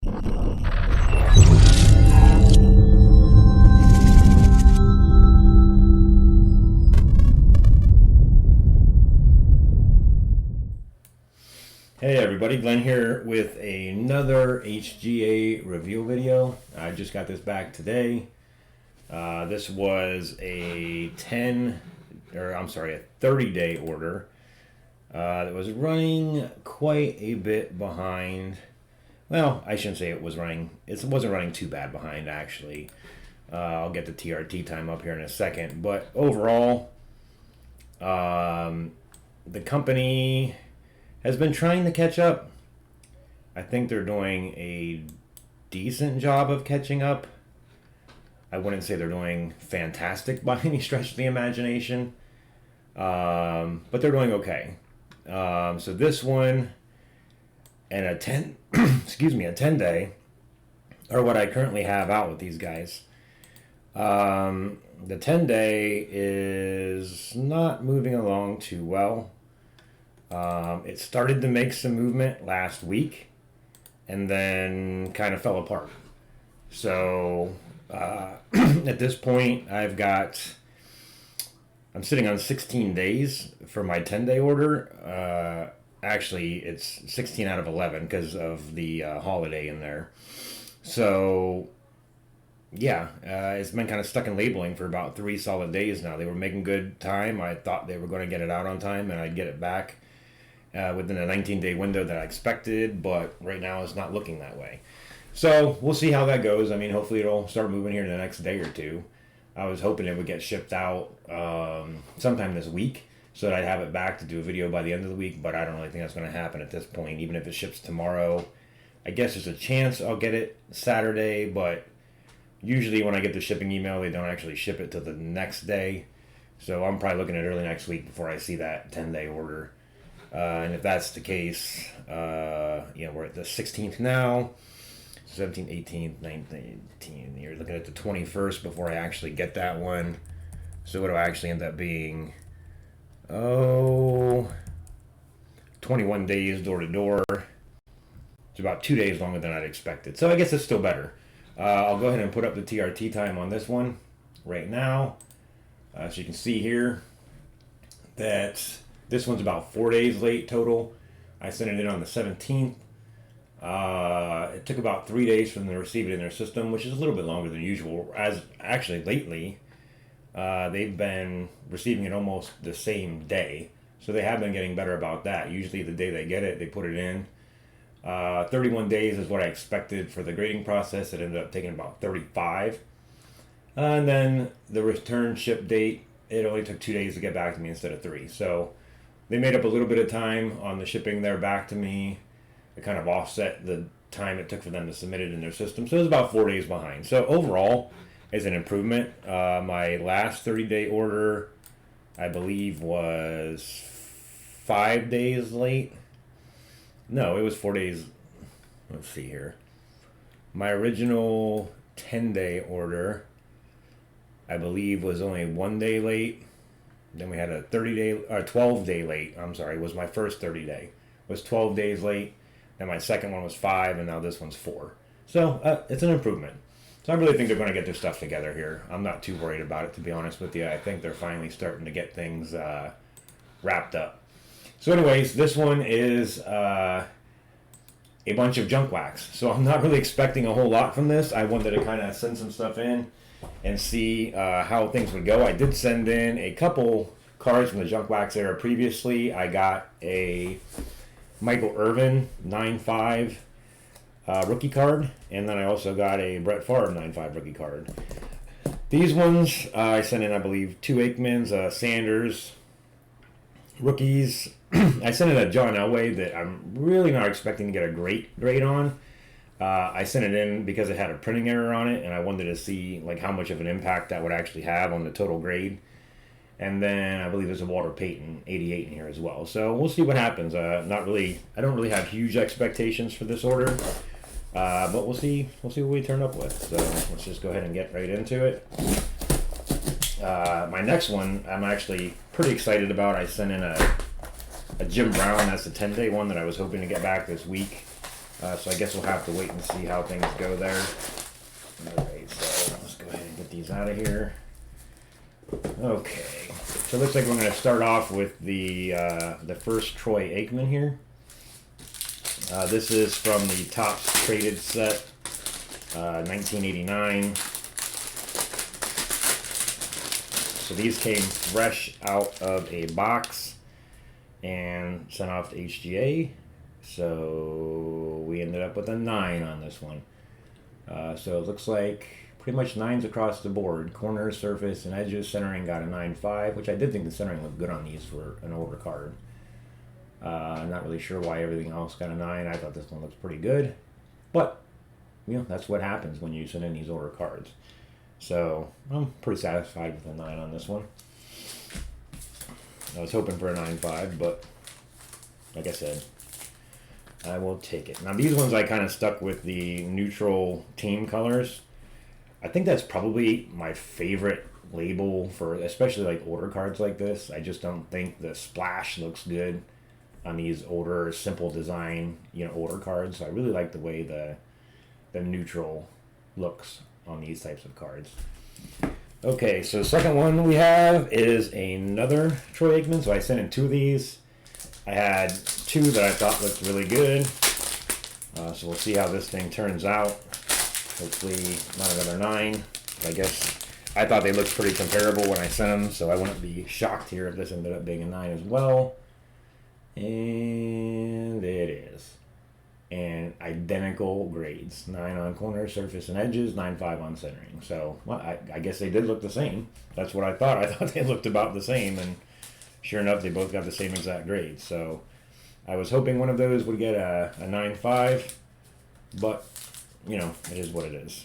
Hey everybody, Glenn here with another HGA review video. I just got this back today. This was a 30-day order that was running quite a bit behind. Well, I shouldn't say it was running. It wasn't running too bad behind, actually. I'll get the TRT time up here in a second. But overall, the company has been trying to catch up. I think they're doing a decent job of catching up. I wouldn't say they're doing fantastic by any stretch of the imagination, but they're doing okay. So this one and a 10, a 10-day are what I currently have out with these guys. The 10-day is not moving along too well. It started to make some movement last week and then kind of fell apart. So at this point, I'm sitting on 16 days for my 10-day order. Actually, it's 16 out of 11 because of the holiday in there. So yeah, it's been kind of stuck in labeling for about 3 solid days now. They were making good time. I thought they were going to get it out on time and I'd get it back within a 19-day window that I expected, but right now it's not looking that way. So we'll see how that goes. I mean, hopefully it'll start moving here in the next day or two. I was hoping it would get shipped out sometime this week so that I'd have it back to do a video by the end of the week, but I don't really think that's going to happen at this point. Even if it ships tomorrow, I guess there's a chance I'll get it Saturday, but usually when I get the shipping email, they don't actually ship it till the next day. So I'm probably looking at early next week before I see that 10-day order. And if that's the case, we're at the 16th now, 17th, 18th, 19th, 18th. You're looking at the 21st before I actually get that one. So what do I actually end up being? 21 days door to door. It's about 2 days longer than I'd expected. So I guess it's still better. I'll go ahead and put up the TRT time on this one right now. So you can see here that this one's about 4 days late total. I sent it in on the 17th. It took about 3 days for them to receive it in their system, which is a little bit longer than usual. As actually lately, they've been receiving it almost the same day. So they have been getting better about that. Usually the day they get it, they put it in. 31 days is what I expected for the grading process. It ended up taking about 35. And then the return ship date, it only took 2 days to get back to me instead of 3. So they made up a little bit of time on the shipping there back to me. It kind of offset the time it took for them to submit it in their system. So it was about 4 days behind. So overall, it's an improvement. My last 30-day order, I believe, was 5 days late. No, it was 4 days. Let's see here. My original 10-day order, I believe, was only 1 day late. Then we had a 12-day late. I'm sorry, was my first 30-day. Was 12 days late. And my second one was 5, and now this one's 4. So it's an improvement. So I really think they're going to get their stuff together here. I'm not too worried about it, to be honest with you. I think they're finally starting to get things wrapped up. So anyways, this one is a bunch of junk wax. So I'm not really expecting a whole lot from this. I wanted to kind of send some stuff in and see how things would go. I did send in a couple cards from the junk wax era previously. I got a Michael Irvin 9.5 rookie card, and then I also got a Brett Favre 9.5 rookie card. These ones I sent in, I believe, 2 Aikmans, Sanders rookies. I sent in a John Elway that I'm really not expecting to get a great grade on. I sent it in because it had a printing error on it, and I wanted to see like how much of an impact that would actually have on the total grade. And then I believe there's a Walter Payton 88 in here as well. So we'll see what happens. I don't really have huge expectations for this order, but we'll see what we turn up with. So let's just go ahead and get right into it. My next one I'm actually pretty excited about. I sent in a Jim Brown. That's the 10-day one that I was hoping to get back this week. So I guess we'll have to wait and see how things go there. Alright, so let's go ahead and get these out of here. Okay, so it looks like we're going to start off with the first Troy Aikman here. This is from the Topps Traded set, 1989. So these came fresh out of a box and sent off to HGA. So we ended up with a 9 on this one. So it looks like pretty much 9s across the board. Corner, surface, and edges. Centering got a 9.5, which I did think the centering looked good on these for an older card. I'm not really sure why everything else got a 9. I thought this one looks pretty good. But, you know, that's what happens when you send in these older cards. So I'm pretty satisfied with a 9 on this one. I was hoping for a 9.5, but like I said, I will take it. Now these ones I kind of stuck with the neutral team colors. I think that's probably my favorite label for especially like older cards like this. I just don't think the splash looks good on these older simple design, you know, older cards. So I really like the way the neutral looks on these types of cards. Okay, so the second one we have is another Troy Aikman. So I sent in 2 of these. I had 2 that I thought looked really good. So we'll see how this thing turns out. Hopefully not another 9. I guess I thought they looked pretty comparable when I sent them, so I wouldn't be shocked here if this ended up being a 9 as well. And it is. And identical grades. 9 on corner, surface, and edges, 9.5 on centering. So, well, I guess they did look the same. That's what I thought. I thought they looked about the same, and sure enough, they both got the same exact grade. So, I was hoping one of those would get a 9.5, but, you know, it is what it is.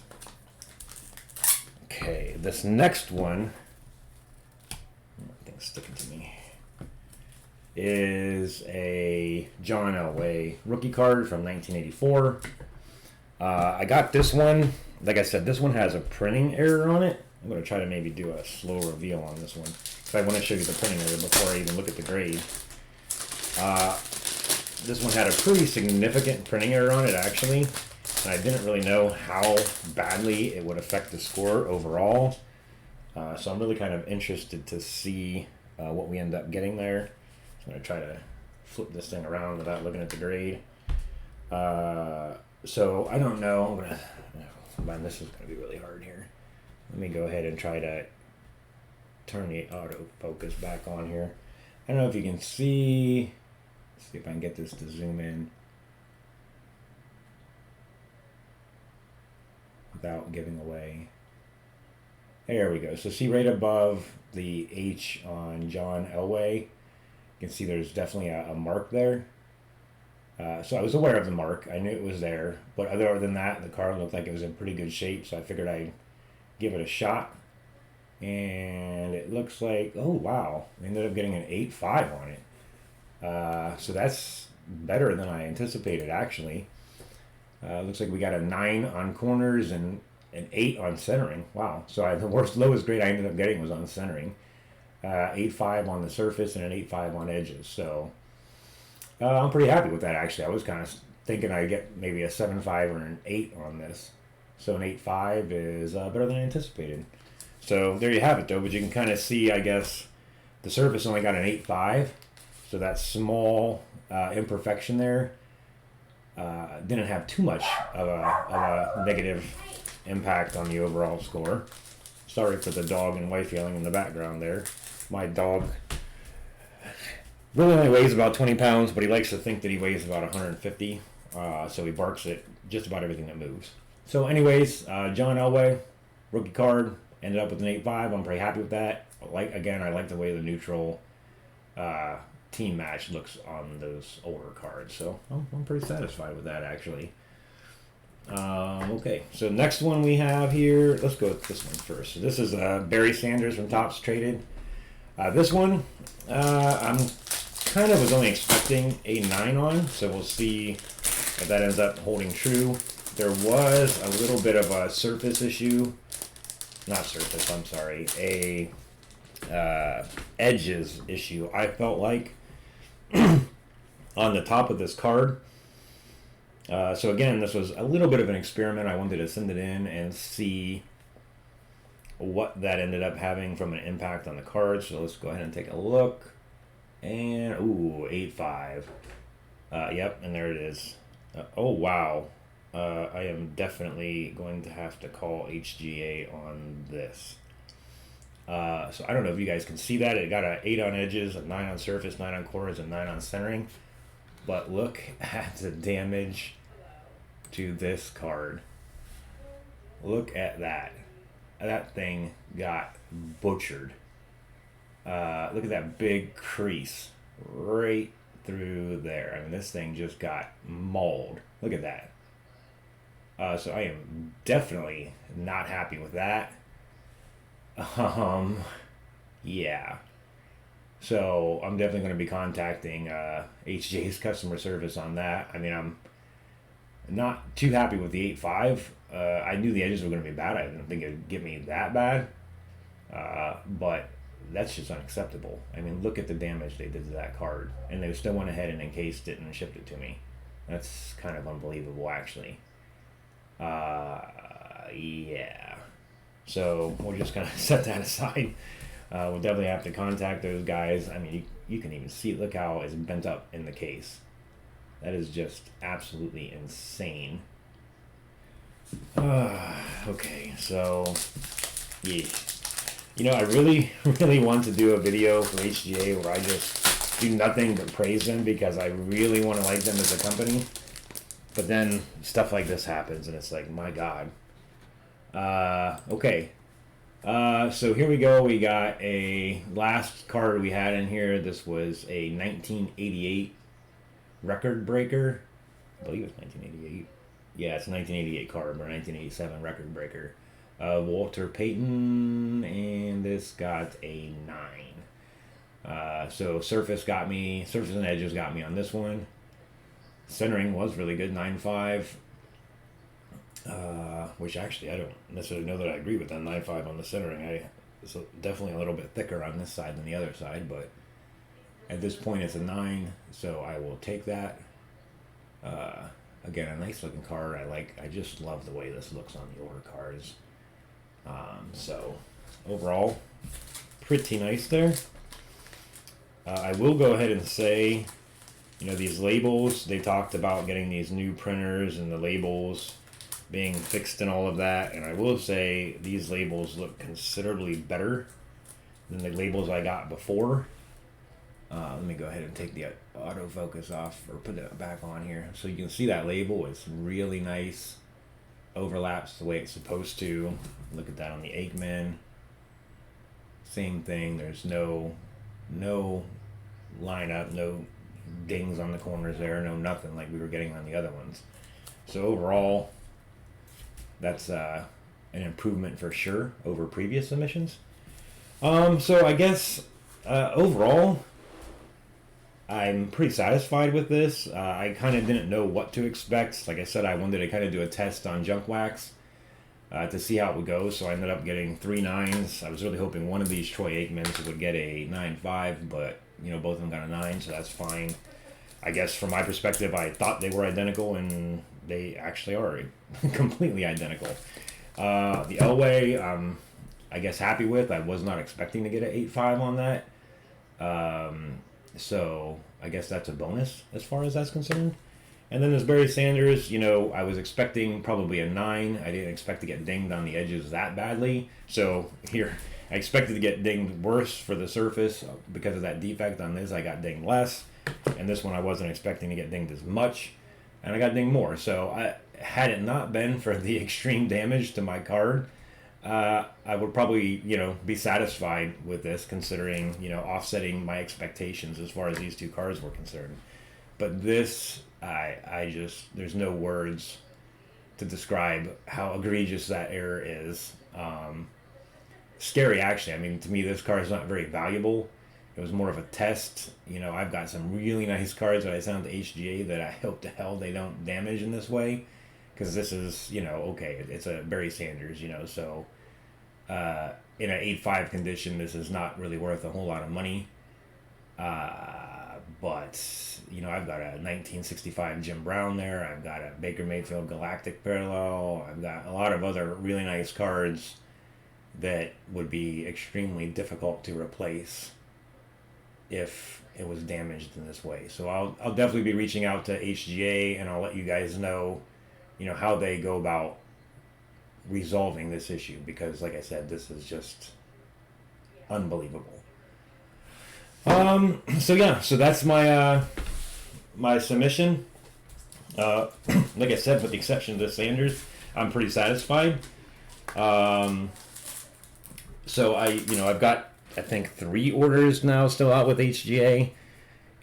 Okay, this next one, I think it's sticking to me, is a John Elway rookie card from 1984. I got this one. Like I said, this one has a printing error on it. I'm going to try to maybe do a slow reveal on this one, because I want to show you the printing error before I even look at the grade. This one had a pretty significant printing error on it, actually, and I didn't really know how badly it would affect the score overall. So I'm really kind of interested to see what we end up getting there. I'm going to try to flip this thing around without looking at the grade. So I don't know. I'm going to, man, this is going to be really hard here. Let me go ahead and try to turn the autofocus back on here. I don't know if you can see. Let's see if I can get this to zoom in without giving away. There we go. So see right above the H on John Elway, you can see there's definitely a mark there. So I was aware of the mark. I knew it was there. But other than that, the card looked like it was in pretty good shape. So I figured I'd give it a shot. And it looks like, oh, wow. We ended up getting an 8.5 on it. So that's better than I anticipated, actually. Looks like we got a 9 on corners and an 8 on centering. Wow. So the lowest grade I ended up getting was on centering. 8.5 on the surface and an 8.5 on edges. So I'm pretty happy with that, actually. I was kind of thinking I'd get maybe a 7.5 or an 8 on this. So an 8.5 is better than I anticipated. So there you have it, though. But you can kind of see, I guess, the surface only got an 8.5. So that small imperfection there didn't have too much of a negative impact on the overall score. Sorry for the dog and wife yelling in the background there. My dog really only weighs about 20 pounds, but he likes to think that he weighs about 150. So he barks at just about everything that moves. So anyways, John Elway, rookie card, ended up with an 8.5. I'm pretty happy with that. I like the way the neutral team match looks on those older cards. So I'm pretty satisfied with that, actually. Okay, so next one we have here, let's go with this one first. So this is Barry Sanders from Topps Traded. This one, I'm kind of was only expecting a 9 on, so we'll see if that ends up holding true. There was a little bit of a surface issue. Not surface, I'm sorry. A edges issue, I felt like, on the top of this card. So again, this was a little bit of an experiment. I wanted to send it in and see what that ended up having from an impact on the card. So let's go ahead and take a look. And, ooh, 8.5. Yep, and there it is. Oh, wow. I am definitely going to have to call HGA on this. So I don't know if you guys can see that. It got an 8 on edges, a 9 on surface, 9 on corners, and 9 on centering. But look at the damage to this card. Look at that. That thing got butchered. Look at that big crease right through there. I mean, this thing just got mauled. Look at that. So I am definitely not happy with that. Yeah. So I'm definitely going to be contacting HJ's customer service on that. I mean, I'm not too happy with the 8.5. I knew the edges were going to be bad. I didn't think it would get me that bad. But that's just unacceptable. I mean, look at the damage they did to that card. And they still went ahead and encased it and shipped it to me. That's kind of unbelievable, actually. Yeah. So we're just going to set that aside. We'll definitely have to contact those guys. I mean, you can even see, look how it's bent up in the case. That is just absolutely insane. Okay, so, yeah. You know, I really, really want to do a video for HGA where I just do nothing but praise them because I really want to like them as a company. But then stuff like this happens and it's like, my God. Okay. So here we go. We got a last card we had in here. This was a 1988 record breaker. I believe it's 1988. Yeah, it's a 1988 card, or 1987 record breaker. Walter Payton, and this got a 9. So surface and edges got me on this one. Centering was really good, 9.5. Which actually I don't necessarily know that I agree with that 9.5 on the centering. It's definitely a little bit thicker on this side than the other side, but at this point it's a 9, so I will take that. Again, a nice looking card. I just love the way this looks on the order cards. So overall, pretty nice there. I will go ahead and say, you know, these labels, they talked about getting these new printers and the labels being fixed and all of that, and I will say these labels look considerably better than the labels I got before. Let me go ahead and take the autofocus off or put it back on here so you can see that label. It's really nice, overlaps the way it's supposed to. Look at that on the Aikman. Same thing. There's no lineup, no dings on the corners there, no nothing like we were getting on the other ones. So overall, that's an improvement for sure over previous submissions. So I guess overall, I'm pretty satisfied with this. I kind of didn't know what to expect. Like I said, I wanted to kind of do a test on junk wax to see how it would go. So I ended up getting 3 9s. I was really hoping one of these Troy Aikmans would get a 9.5, but you know, both of them got a 9, so that's fine. I guess from my perspective, I thought they were identical, and they actually are completely identical. The Elway, I guess happy with. I was not expecting to get an 8.5 on that. So I guess that's a bonus as far as that's concerned. And then this Barry Sanders, you know, I was expecting probably a 9. I didn't expect to get dinged on the edges that badly. So here, I expected to get dinged worse for the surface because of that defect. On this, I got dinged less. And this one, I wasn't expecting to get dinged as much. And I got dinged more. So had it not been for the extreme damage to my card, I would probably, you know, be satisfied with this, considering, you know, offsetting my expectations as far as these two cards were concerned. But this, I just, there's no words to describe how egregious that error is. Scary, actually. I mean, to me, this card is not very valuable. It was more of a test. You know, I've got some really nice cards that I sent to HGA that I hope to hell they don't damage in this way. Because this is, you know, okay, it's a Barry Sanders, you know, so in an 8.5 condition, this is not really worth a whole lot of money. But I've got a 1965 Jim Brown there. I've got a Baker Mayfield Galactic Parallel. I've got a lot of other really nice cards that would be extremely difficult to replace if it was damaged in this way. So I'll definitely be reaching out to HGA, and I'll let you guys know, how they go about resolving this issue, because like I said, this is just unbelievable. So that's my my submission. Like I said, with the exception of the Sanders, I'm pretty satisfied. So I've got, I think, 3 orders now still out with HGA,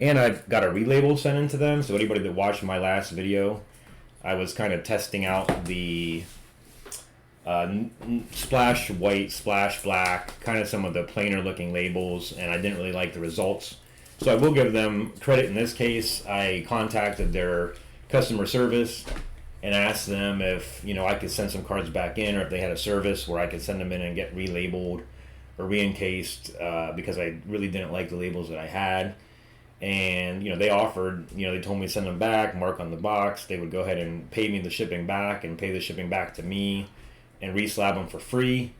and I've got a relabel sent into them. So anybody that watched my last video, I was kind of testing out the splash white, splash black, kind of some of the plainer looking labels, and I didn't really like the results. So I will give them credit in this case. I contacted their customer service and asked them if I could send some cards back in, or if they had a service where I could send them in and get relabeled or re-encased, because I really didn't like the labels that I had. And they offered, they told me to send them back, mark on the box. They would go ahead and pay me the shipping back and pay the shipping back to me and reslab them for free,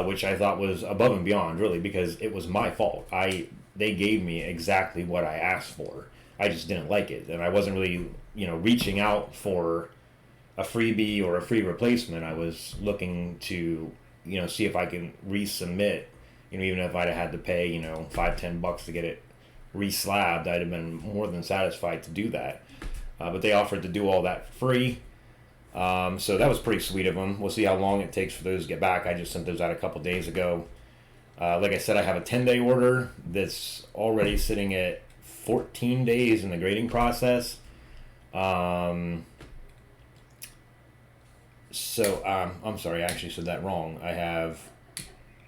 which I thought was above and beyond, really, because it was my fault. They gave me exactly what I asked for. I just didn't like it, and I wasn't really reaching out for a freebie or a free replacement. I was looking to see if I can resubmit, even if I'd have had to pay $5-10 to get it reslabbed, I'd have been more than satisfied to do that. But they offered to do all that for free. So that was pretty sweet of them. We'll see how long it takes for those to get back. I just sent those out a couple days ago. Like I said, I have a 10-day order that's already sitting at 14 days in the grading process. I'm sorry, I actually said that wrong.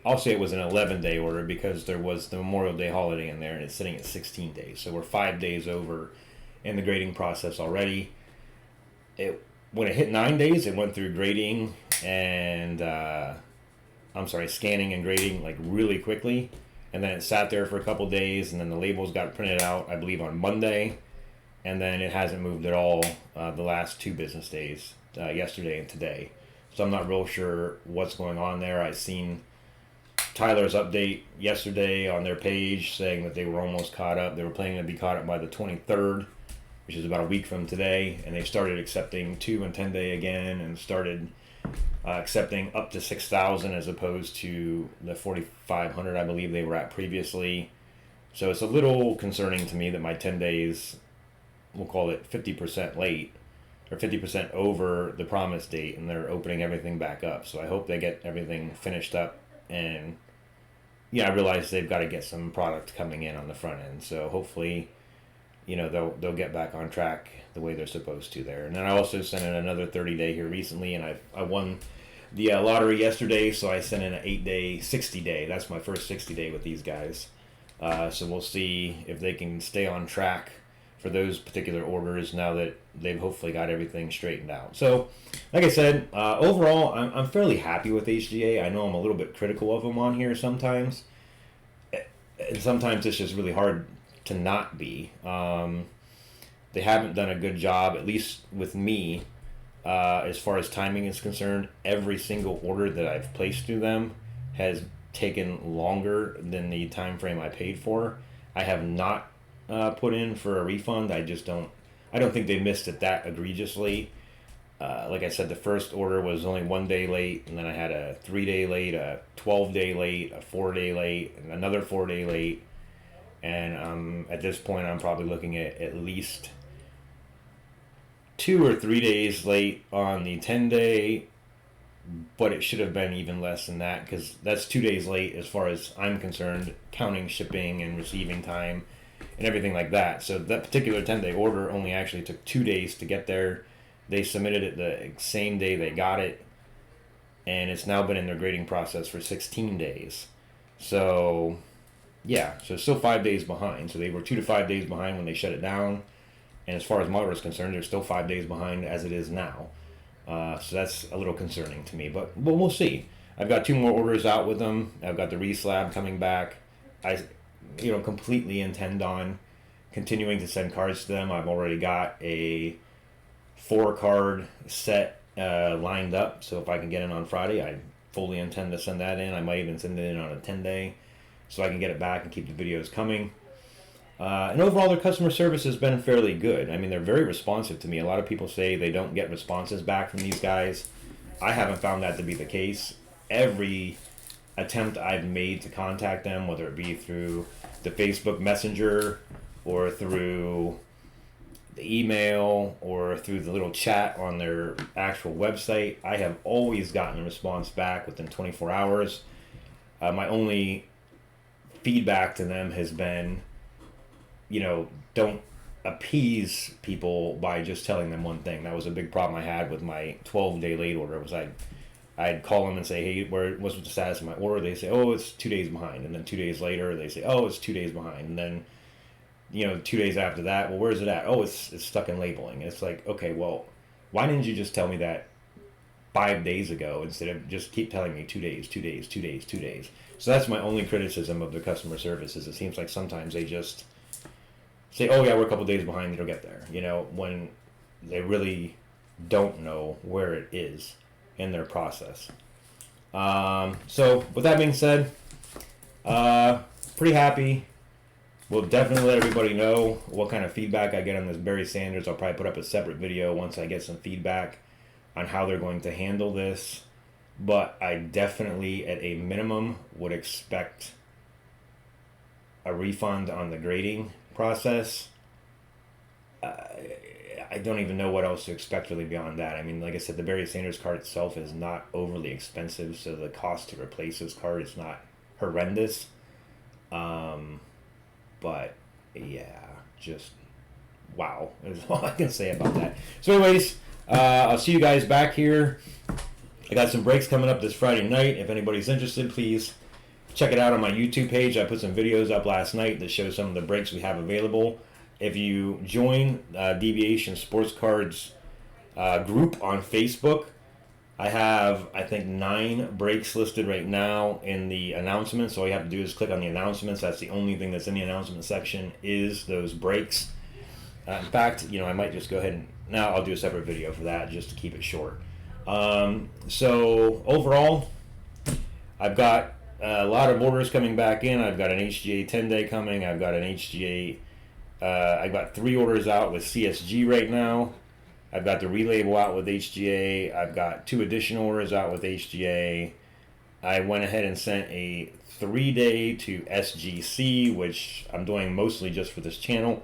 I'll say it was an 11-day order because there was the Memorial Day holiday in there, and it's sitting at 16 days. So we're 5 days over in the grading process already. When it hit 9 days, it went through grading and scanning and grading like really quickly, and then it sat there for a couple days, and then the labels got printed out, I believe, on Monday, and then it hasn't moved at all the last 2 business days, yesterday and today. So I'm not real sure what's going on there. I seen Tyler's update yesterday on their page saying that they were almost caught up. They were planning to be caught up by the 23rd, which is about a week from today, and they started accepting 2 and 10-day again, and started accepting up to 6,000 as opposed to the 4,500 I believe they were at previously. So it's a little concerning to me that my 10 days, we'll call it 50% late, or 50% over the promised date, and they're opening everything back up. So I hope they get everything finished up, and I realize they've got to get some product coming in on the front end. So hopefully they'll get back on track the way they're supposed to there. And then I also sent in another 30-day here recently, and I won the lottery yesterday, so I sent in an 8-day, 60-day. That's my first 60-day with these guys. So we'll see if they can stay on track for those particular orders now that they've hopefully got everything straightened out. So, like I said, overall, I'm fairly happy with HGA. I know I'm a little bit critical of them on here sometimes, and sometimes it's just really hard to not be. They haven't done a good job, at least with me, as far as timing is concerned. Every single order that I've placed through them has taken longer than the time frame I paid for. I have not put in for a refund. I don't think they missed it that egregiously. Like I said, the first order was only 1 day late, and then I had a 3-day late, a 12-day late, a 4-day late, and another 4-day late. And at this point, I'm probably looking at least 2 or 3 days late on the 10-day, but it should have been even less than that, because that's 2 days late as far as I'm concerned, counting shipping and receiving time and everything like that. So that particular 10-day order only actually took 2 days to get there. They submitted it the same day they got it, and it's now been in their grading process for 16 days. So so still 5 days behind. So they were 2 to 5 days behind when they shut it down, and as far as Marlboro is concerned, they're still 5 days behind as it is now. So that's a little concerning to me, but we'll see. I've got 2 more orders out with them. I've got the reslab coming back. I completely intend on continuing to send cards to them. I've already got a 4-card set lined up, so if I can get in on Friday, I fully intend to send that in. I might even send it in on a 10-day so I can get it back and keep the videos coming. And overall, their customer service has been fairly good. I mean, they're very responsive to me. A lot of people say they don't get responses back from these guys. I haven't found that to be the case. Every attempt I've made to contact them, whether it be through the Facebook Messenger or through the email or through the little chat on their actual website, I have always gotten a response back within 24 hours. My only feedback to them has been, don't appease people by just telling them one thing. That was a big problem I had with my 12-day late order. Was I'd call them and say, hey, what's the status of my order? They say, oh, it's 2 days behind. And then 2 days later, they say, oh, it's 2 days behind. And then, 2 days after that, well, where's it at? Oh, it's stuck in labeling. And it's like, okay, well, why didn't you just tell me that 5 days ago instead of just keep telling me 2 days, 2 days, 2 days, 2 days? So that's my only criticism of the customer service, is it seems like sometimes they just say, oh, yeah, we're a couple days behind, it'll get there, when they really don't know where it is in their process. So with that being said, pretty happy. We'll definitely let everybody know what kind of feedback I get on this Barry Sanders. I'll probably put up a separate video once I get some feedback on how they're going to handle this. But I definitely, at a minimum, would expect a refund on the grading process. I don't even know what else to expect really beyond that. I mean, like I said, the Barry Sanders card itself is not overly expensive, so the cost to replace this card is not horrendous. But yeah, just wow is all I can say about that. So anyways, I'll see you guys back here. I got some breaks coming up this Friday night. If anybody's interested, please check it out on my YouTube page. I put some videos up last night that show some of the breaks we have available. If you join Deviation Sports Cards group on Facebook, I have, I think, 9 breaks listed right now in the announcements. All you have to do is click on the announcements. That's the only thing that's in the announcement section is those breaks. In fact, I might just go ahead and now I'll do a separate video for that just to keep it short. So overall, I've got a lot of orders coming back in. I've got an HGA 10-day coming. I've got an HGA. I've got 3 orders out with CSG right now. I've got the relabel out with HGA. I've got 2 additional orders out with HGA. I went ahead and sent a 3-day to SGC, which I'm doing mostly just for this channel.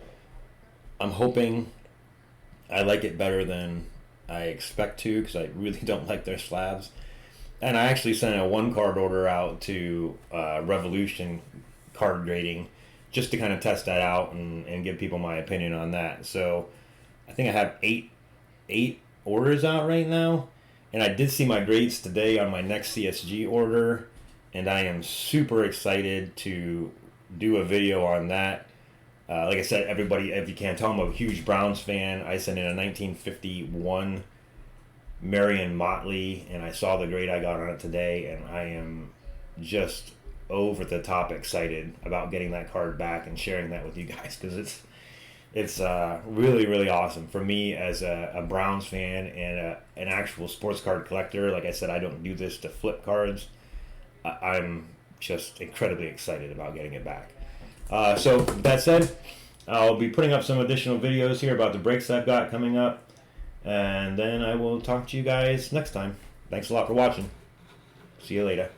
I'm hoping I like it better than I expect to, because I really don't like their slabs. And I actually sent a 1-card order out to Revolution card grading just to kind of test that out and give people my opinion on that. So I think I have 8 orders out right now, and I did see my grades today on my next CSG order, and I am super excited to do a video on that. Like I said, everybody, if you can't tell, I'm a huge Browns fan. I sent in a 1951 Marion Motley, and I saw the grade I got on it today, and I am just over the top excited about getting that card back and sharing that with you guys, because it's really, really awesome for me as a Browns fan and an actual sports card collector. Like I said, I don't do this to flip cards. I'm just incredibly excited about getting it back. So with that said, I'll be putting up some additional videos here about the breaks I've got coming up, and then I will talk to you guys next time. Thanks a lot for watching. See you later.